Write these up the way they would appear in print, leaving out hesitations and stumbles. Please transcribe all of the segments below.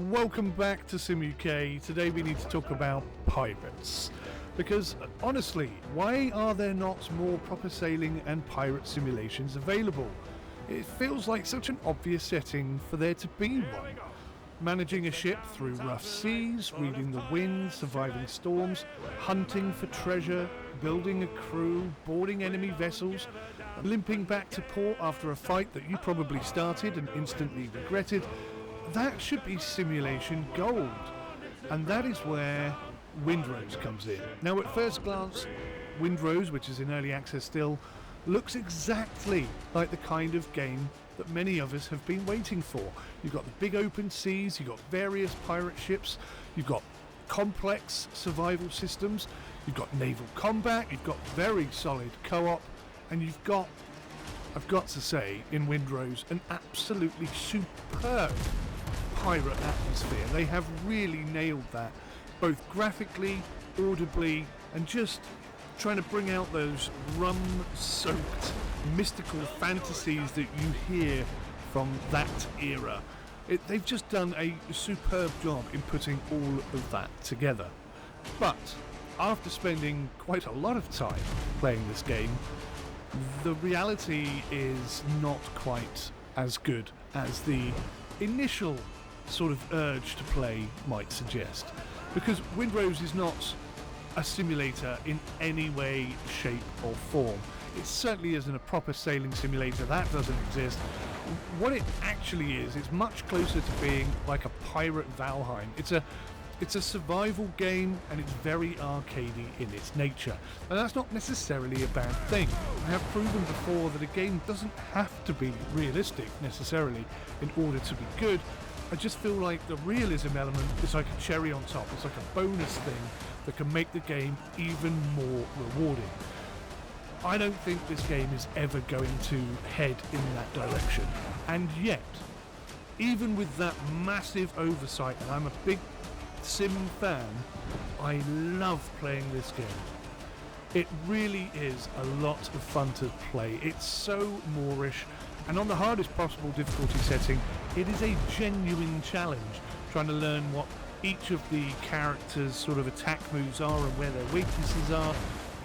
Welcome back to SimUK. Today we need to talk about pirates. Because, honestly, why are there not more proper sailing and pirate simulations available? It feels like such an obvious setting for there to be one. Managing a ship through rough seas, reading the wind, surviving storms, hunting for treasure, building a crew, boarding enemy vessels, limping back to port after a fight that you probably started and instantly regretted. That should be simulation gold. And that is where Windrose comes in. Now, at first glance, Windrose, which is in early access still, looks exactly like the kind of game that many of us have been waiting for. You've got the big open seas, you've got various pirate ships, you've got complex survival systems, you've got naval combat, you've got very solid co-op, and you've got, I've got to say, in Windrose, an absolutely superb pirate atmosphere. They have really nailed that, both graphically, audibly, and just trying to bring out those rum-soaked mystical fantasies that you hear from that era. They've just done a superb job in putting all of that together. But after spending quite a lot of time playing this game, the reality is not quite as good as the initial sort of urge to play might suggest. Because Windrose is not a simulator in any way, shape or form. It certainly isn't a proper sailing simulator, that doesn't exist. What it actually is, it's much closer to being like a pirate Valheim. It's a survival game, and it's very arcadey in its nature. And that's not necessarily a bad thing. I have proven before that a game doesn't have to be realistic necessarily in order to be good. I just feel like the realism element is like a cherry on top. It's like a bonus thing that can make the game even more rewarding. I don't think this game is ever going to head in that direction. And yet, even with that massive oversight, and I'm a big Sim fan, I love playing this game. It really is a lot of fun to play. It's so moorish, and on the hardest possible difficulty setting, it is a genuine challenge, trying to learn what each of the characters' sort of attack moves are and where their weaknesses are.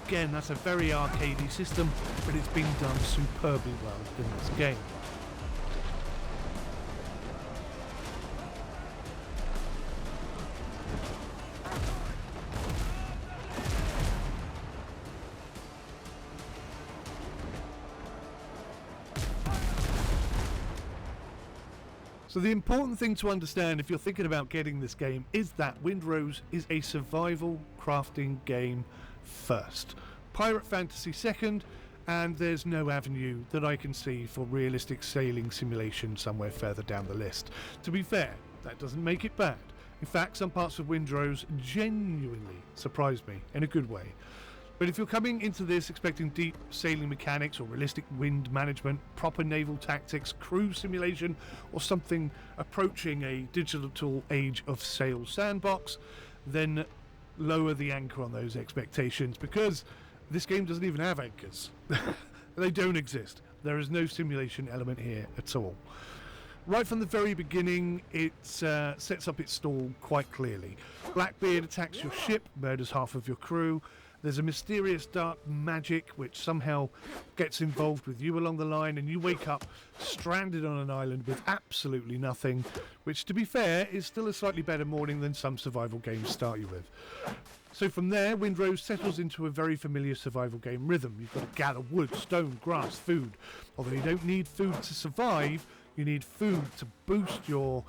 Again, that's a very arcadey system, but it's been done superbly well in this game. So the important thing to understand if you're thinking about getting this game is that Windrose is a survival crafting game first, pirate fantasy second, and there's no avenue that I can see for realistic sailing simulation somewhere further down the list. To be fair, that doesn't make it bad. In fact, some parts of Windrose genuinely surprised me in a good way. But if you're coming into this expecting deep sailing mechanics or realistic wind management, proper naval tactics, crew simulation, or something approaching a digital Age of Sail sandbox, then lower the anchor on those expectations, because this game doesn't even have anchors. They don't exist. There is no simulation element here at all. Right from the very beginning, it sets up its stall quite clearly. Blackbeard attacks your ship, murders half of your crew. There's a mysterious dark magic which somehow gets involved with you along the line, and you wake up stranded on an island with absolutely nothing, which, to be fair, is still a slightly better morning than some survival games start you with. So from there, Windrose settles into a very familiar survival game rhythm. You've got to gather wood, stone, grass, food. Although you don't need food to survive, you need food to boost your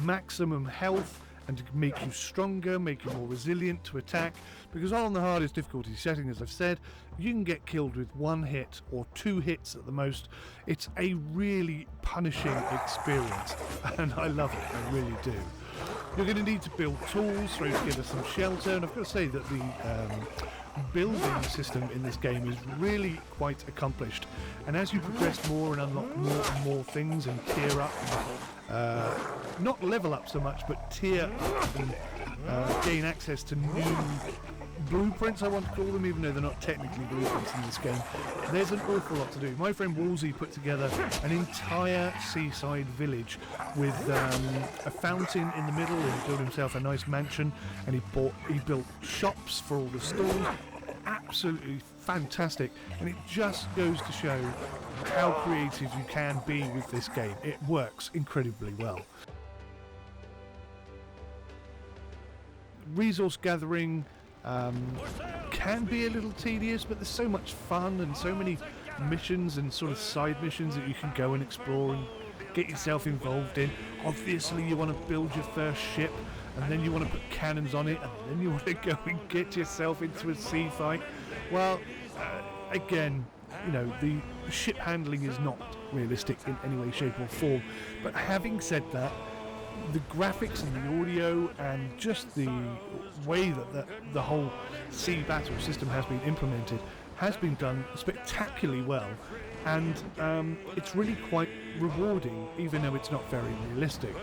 maximum health and to make you stronger, make you more resilient to attack, because on the hardest difficulty setting, as I've said, you can get killed with one hit or two hits at the most. It's a really punishing experience, and I love it, I really do. You're going to need to build tools, throw together some shelter, and I've got to say that the building system in this game is really quite accomplished, and as you progress more and unlock more and more things and tier up not level up so much, but tier up and gain access to new blueprints, I want to call them, even though they're not technically blueprints in this game. There's an awful lot to do. My friend Wolsey put together an entire seaside village with a fountain in the middle, and he built himself a nice mansion, and he built shops for all the stalls. Absolutely fantastic, and it just goes to show how creative you can be with this game. It works incredibly well. Resource gathering can be a little tedious, but there's so much fun and so many missions and sort of side missions that you can go and explore and get yourself involved in. Obviously you want to build your first ship, and then you want to put cannons on it, and then you want to go and get yourself into a sea fight. Well, again, you know, the ship handling is not realistic in any way, shape or form, but having said that, the graphics and the audio and just the way that the whole sea battle system has been implemented has been done spectacularly well, and it's really quite rewarding, even though it's not very realistic.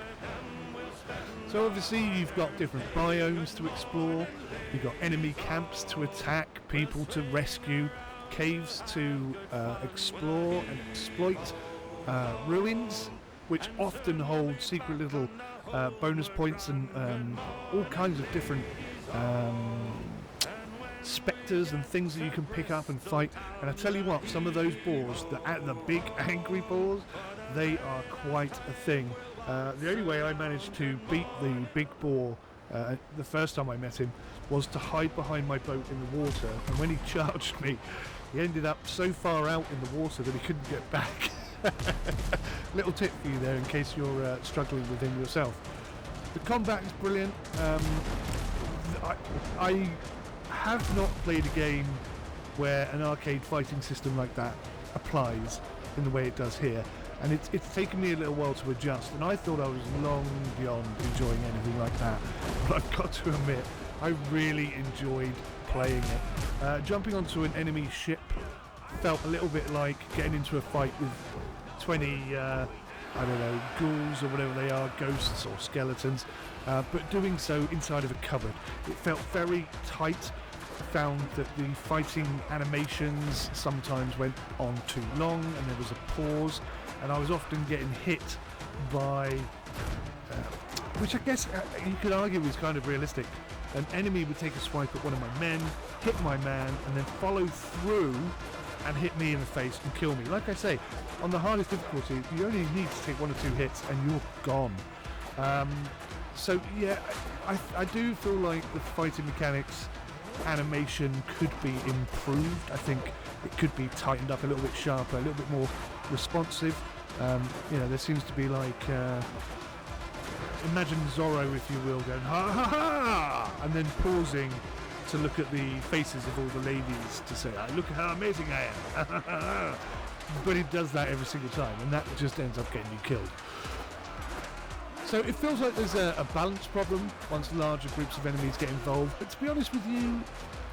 So obviously you've got different biomes to explore, you've got enemy camps to attack, people to rescue, caves to explore and exploit, ruins which often hold secret little bonus points and all kinds of different spectres and things that you can pick up and fight. And I tell you what, some of those boars, the big angry boars, they are quite a thing. The only way I managed to beat the big boar the first time I met him was to hide behind my boat in the water, and when he charged me, he ended up so far out in the water that he couldn't get back. Little tip for you there in case you're struggling with him yourself. The combat is brilliant. I have not played a game where an arcade fighting system like that applies in the way it does here, and it's taken me a little while to adjust, and I thought I was long beyond enjoying anything like that, but I've got to admit I really enjoyed playing it. Jumping onto an enemy ship felt a little bit like getting into a fight with 20 I don't know, ghouls or whatever they are, ghosts or skeletons, but doing so inside of a cupboard. It felt very tight. I found that the fighting animations sometimes went on too long and there was a pause, and I was often getting hit by which I guess you could argue is kind of realistic. An enemy would take a swipe at one of my men, hit my man, and then follow through and hit me in the face and kill me. Like I say, on the hardest difficulty, you only need to take 1 or 2 hits and you're gone. So yeah, I do feel like the fighting mechanics animation could be improved. I think it could be tightened up a little bit sharper, a little bit more responsive. You know, there seems to be like imagine Zorro, if you will, going ha ha ha, and then pausing to look at the faces of all the ladies to say, look at how amazing I am. But it does that every single time, and that just ends up getting you killed. So it feels like there's a balance problem once larger groups of enemies get involved. But to be honest with you,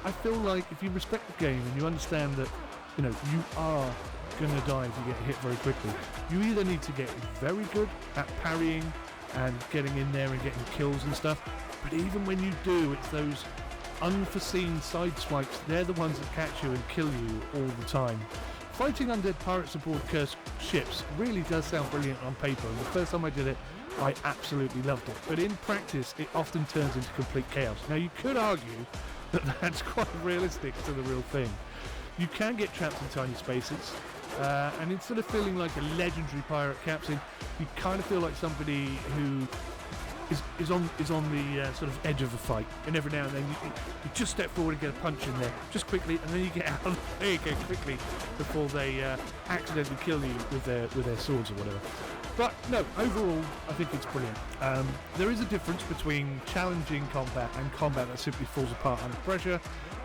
I feel like if you respect the game and you understand that, you know, you are going to die if you get hit very quickly, you either need to get very good at parrying and getting in there and getting kills and stuff, but even when you do, it's those unforeseen side swipes, they're the ones that catch you and kill you all the time. Fighting undead pirates aboard cursed ships really does sound brilliant on paper, and the first time I did it, I absolutely loved it. But in practice, it often turns into complete chaos. Now, you could argue that that's quite realistic to the real thing. You can get trapped in tiny spaces, and instead of feeling like a legendary pirate captain, you kind of feel like somebody who is on the sort of edge of a fight, and every now and then you just step forward and get a punch in there, just quickly, and then you get out of there again quickly before they accidentally kill you with their swords or whatever. But no, overall, I think it's brilliant. There is a difference between challenging combat and combat that simply falls apart under pressure,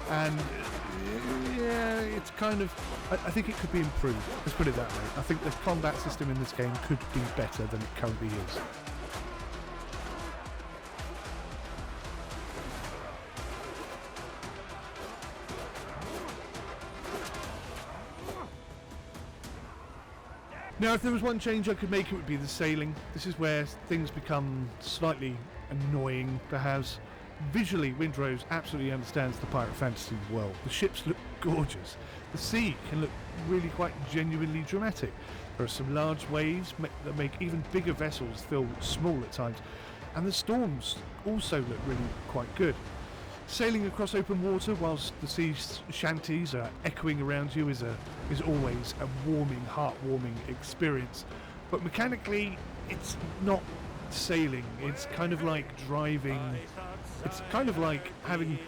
and yeah, it's kind of, I think it could be improved. Let's put it that way. I think the combat system in this game could be better than it currently is. Now, if there was one change I could make, it would be the sailing. This is where things become slightly annoying, perhaps. Visually, Windrose absolutely understands the pirate fantasy world. The ships look gorgeous. The sea can look really quite genuinely dramatic. There are some large waves that make even bigger vessels feel small at times, and the storms also look really quite good. Sailing across open water whilst the sea shanties are echoing around you is always a warming, heartwarming experience. But mechanically, it's not sailing. It's kind of like driving. It's kind of like having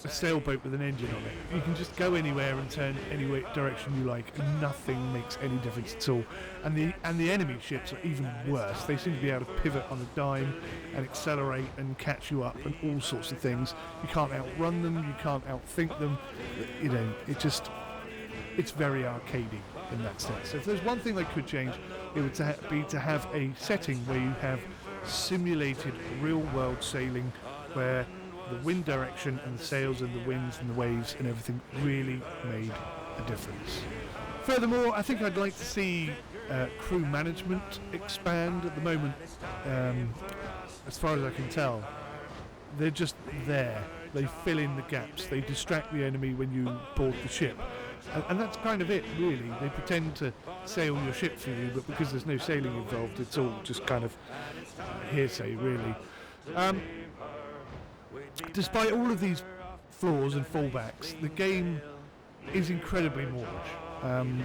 a sailboat with an engine on it. You can just go anywhere and turn any direction you like, and nothing makes any difference at all. And the enemy ships are even worse. They seem to be able to pivot on a dime and accelerate and catch you up and all sorts of things. You can't outrun them, you can't outthink them. You know, it's very arcadey in that sense. So if there's one thing they could change, it would be to have a setting where you have simulated real-world sailing, where the wind direction and the sails and the winds and the waves and everything really made a difference. Furthermore, I think I'd like to see crew management expand. At the moment, as far as I can tell, they're just there. They fill in the gaps. They distract the enemy when you board the ship. And that's kind of it, really. They pretend to sail your ship for you, but because there's no sailing involved, it's all just kind of hearsay, really. Despite all of these flaws and fallbacks, the game is incredibly Moorish.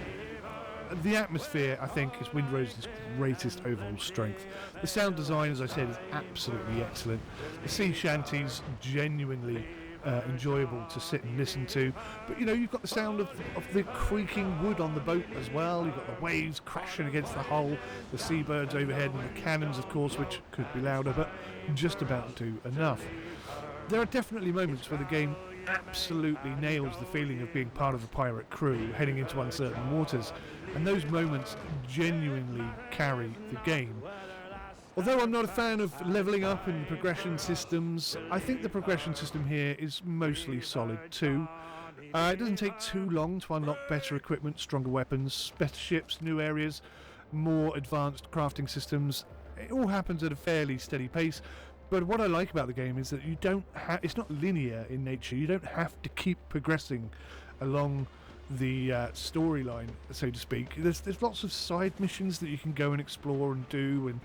The atmosphere, I think, is Windrose's greatest overall strength. The sound design, as I said, is absolutely excellent. The sea shanties, genuinely enjoyable to sit and listen to. But, you know, you've got the sound of the creaking wood on the boat as well. You've got the waves crashing against the hull, the seabirds overhead, and the cannons, of course, which could be louder, but just about do enough. There are definitely moments where the game absolutely nails the feeling of being part of a pirate crew heading into uncertain waters, and those moments genuinely carry the game. Although I'm not a fan of levelling up and progression systems, I think the progression system here is mostly solid too. It doesn't take too long to unlock better equipment, stronger weapons, better ships, new areas, more advanced crafting systems. It all happens at a fairly steady pace. But what I like about the game is that it's not linear in nature. You don't have to keep progressing along the storyline, so to speak. There's lots of side missions that you can go and explore and do and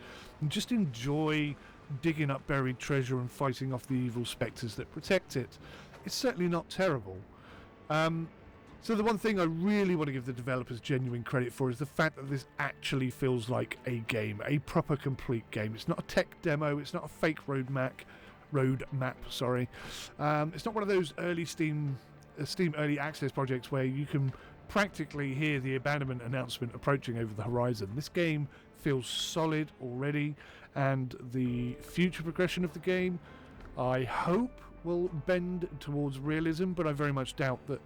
just enjoy digging up buried treasure and fighting off the evil spectres that protect it. It's certainly not terrible. So the one thing I really want to give the developers genuine credit for is the fact that this actually feels like a game, a proper complete game. It's not a tech demo, it's not a fake road map, sorry. It's not one of those early Steam early access projects where you can practically hear the abandonment announcement approaching over the horizon. This game feels solid already, and the future progression of the game, I hope, will bend towards realism, but I very much doubt that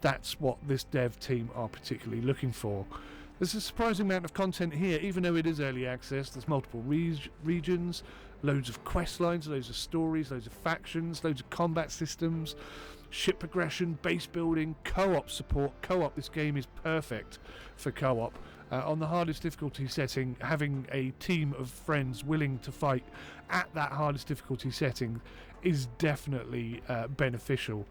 that's what this dev team are particularly looking for. There's a surprising amount of content here, even though it is early access. There's multiple regions, loads of quest lines, loads of stories, loads of factions, loads of combat systems, ship progression, base building, co-op support. This game is perfect for co-op. On the hardest difficulty setting, having a team of friends willing to fight at that hardest difficulty setting is definitely beneficial.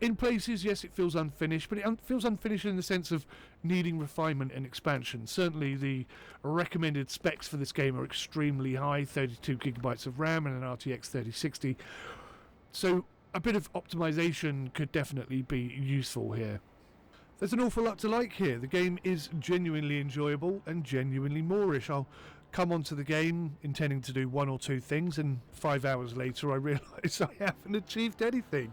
In places, yes, it feels unfinished, but it feels unfinished in the sense of needing refinement and expansion. Certainly the recommended specs for this game are extremely high, 32 gigabytes of RAM and an RTX 3060. So a bit of optimization could definitely be useful here. There's an awful lot to like here. The game is genuinely enjoyable and genuinely Moorish. I'll come onto the game intending to do one or two things, and 5 hours later I realise I haven't achieved anything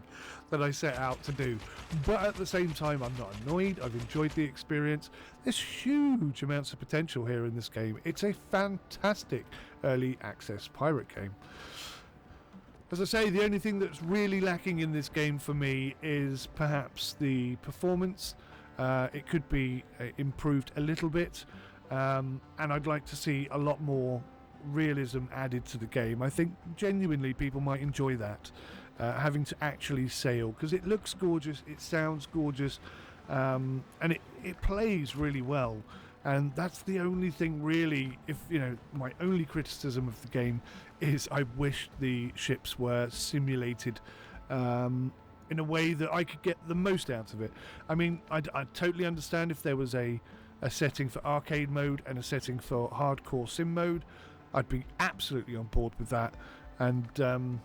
that I set out to do. But at the same time, I'm not annoyed. I've enjoyed the experience. There's huge amounts of potential here in this game. It's a fantastic early access pirate game. As I say, the only thing that's really lacking in this game for me is perhaps the performance. It could be improved a little bit. And I'd like to see a lot more realism added to the game. I think genuinely people might enjoy that, having to actually sail, because it looks gorgeous, it sounds gorgeous, and it plays really well. And that's the only thing really, my only criticism of the game is I wish the ships were simulated in a way that I could get the most out of it. I mean, I totally understand if there was a setting for arcade mode and a setting for hardcore sim mode. I'd be absolutely on board with that. And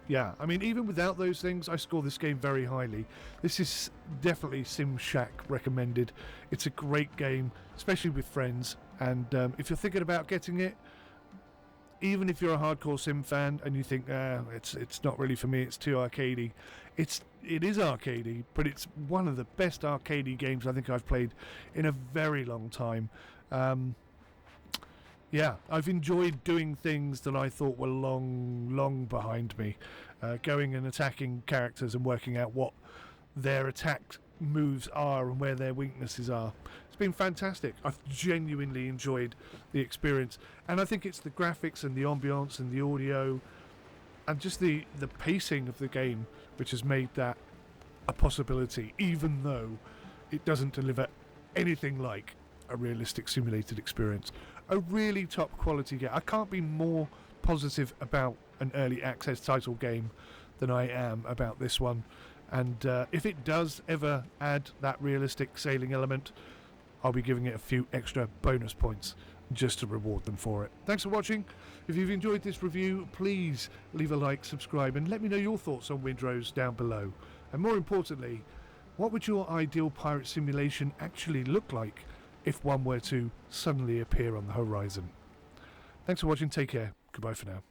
yeah, I mean, even without those things, I score this game very highly. This is definitely Sim Shack recommended. It's a great game, especially with friends. And if you're thinking about getting it, even if you're a hardcore sim fan and you think, it's not really for me, it's too arcadey, it is arcadey, but it's one of the best arcadey games I think I've played in a very long time. Yeah, I've enjoyed doing things that I thought were long behind me. Going and attacking characters and working out what their attack moves are and where their weaknesses are. It's been fantastic. I've genuinely enjoyed the experience. And I think it's the graphics and the ambience and the audio and just the pacing of the game which has made that a possibility, even though it doesn't deliver anything like a realistic simulated experience. A really top quality game. I can't be more positive about an early access title game than I am about this one. And if it does ever add that realistic sailing element, I'll be giving it a few extra bonus points just to reward them for it. Thanks for watching. If you've enjoyed this review, please leave a like, subscribe, and let me know your thoughts on Windrose down below. And more importantly, what would your ideal pirate simulation actually look like if one were to suddenly appear on the horizon? Thanks for watching. Take care. Goodbye for now.